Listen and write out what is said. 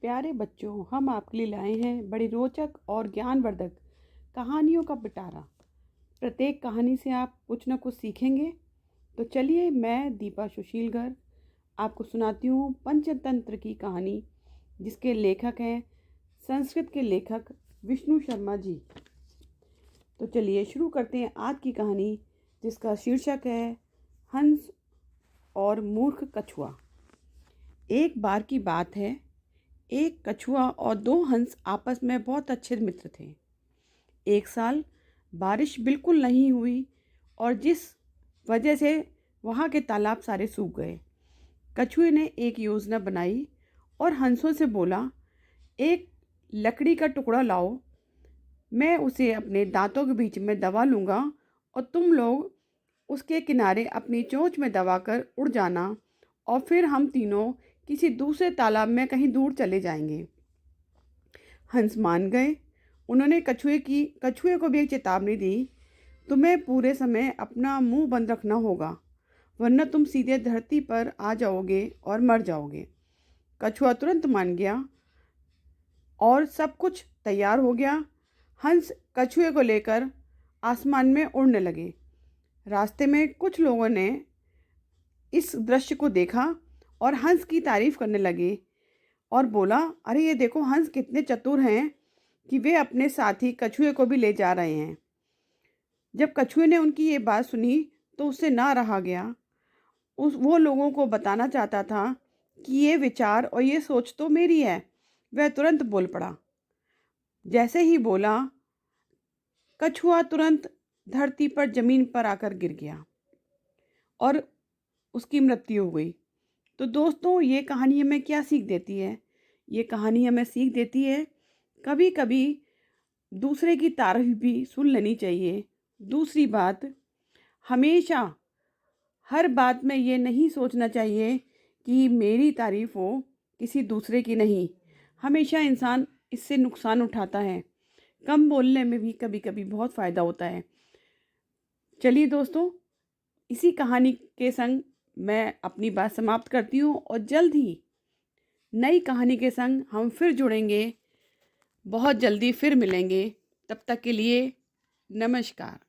प्यारे बच्चों, हम आपके लिए लाए हैं बड़ी रोचक और ज्ञानवर्धक कहानियों का पिटारा। प्रत्येक कहानी से आप कुछ न कुछ सीखेंगे। तो चलिए, मैं दीपा सुशील गर्ग आपको सुनाती हूँ पंचतंत्र की कहानी, जिसके लेखक हैं संस्कृत के लेखक विष्णु शर्मा जी। तो चलिए शुरू करते हैं आज की कहानी, जिसका शीर्षक है हंस और मूर्ख कछुआ। एक बार की बात है, एक कछुआ और दो हंस आपस में बहुत अच्छे मित्र थे। एक साल बारिश बिल्कुल नहीं हुई और जिस वजह से वहाँ के तालाब सारे सूख गए। कछुए ने एक योजना बनाई और हंसों से बोला, एक लकड़ी का टुकड़ा लाओ, मैं उसे अपने दांतों के बीच में दबा लूँगा और तुम लोग उसके किनारे अपनी चोंच में दबाकर उड़ जाना और फिर हम तीनों किसी दूसरे तालाब में कहीं दूर चले जाएंगे। हंस मान गए। उन्होंने कछुए को भी एक चेतावनी दी, तुम्हें पूरे समय अपना मुंह बंद रखना होगा, वरना तुम सीधे धरती पर आ जाओगे और मर जाओगे। कछुआ तुरंत मान गया और सब कुछ तैयार हो गया। हंस कछुए को लेकर आसमान में उड़ने लगे। रास्ते में कुछ लोगों ने इस दृश्य को देखा और हंस की तारीफ करने लगे और बोला, अरे ये देखो, हंस कितने चतुर हैं कि वे अपने साथी कछुए को भी ले जा रहे हैं। जब कछुए ने उनकी ये बात सुनी तो उससे ना रहा गया। वो लोगों को बताना चाहता था कि ये विचार और ये सोच तो मेरी है। वह तुरंत बोल पड़ा। जैसे ही बोला, कछुआ तुरंत धरती पर जमीन पर आकर गिर गया और उसकी मृत्यु हो गई। तो दोस्तों, ये कहानी हमें क्या सीख देती है? ये कहानी हमें सीख देती है, कभी कभी दूसरे की तारीफ भी सुन लेनी चाहिए। दूसरी बात, हमेशा हर बात में ये नहीं सोचना चाहिए कि मेरी तारीफ हो, किसी दूसरे की नहीं। हमेशा इंसान इससे नुकसान उठाता है। कम बोलने में भी कभी कभी बहुत फ़ायदा होता है। चलिए दोस्तों, इसी कहानी के संग मैं अपनी बात समाप्त करती हूँ और जल्द ही नई कहानी के संग हम फिर जुड़ेंगे। बहुत जल्दी फिर मिलेंगे। तब तक के लिए नमस्कार।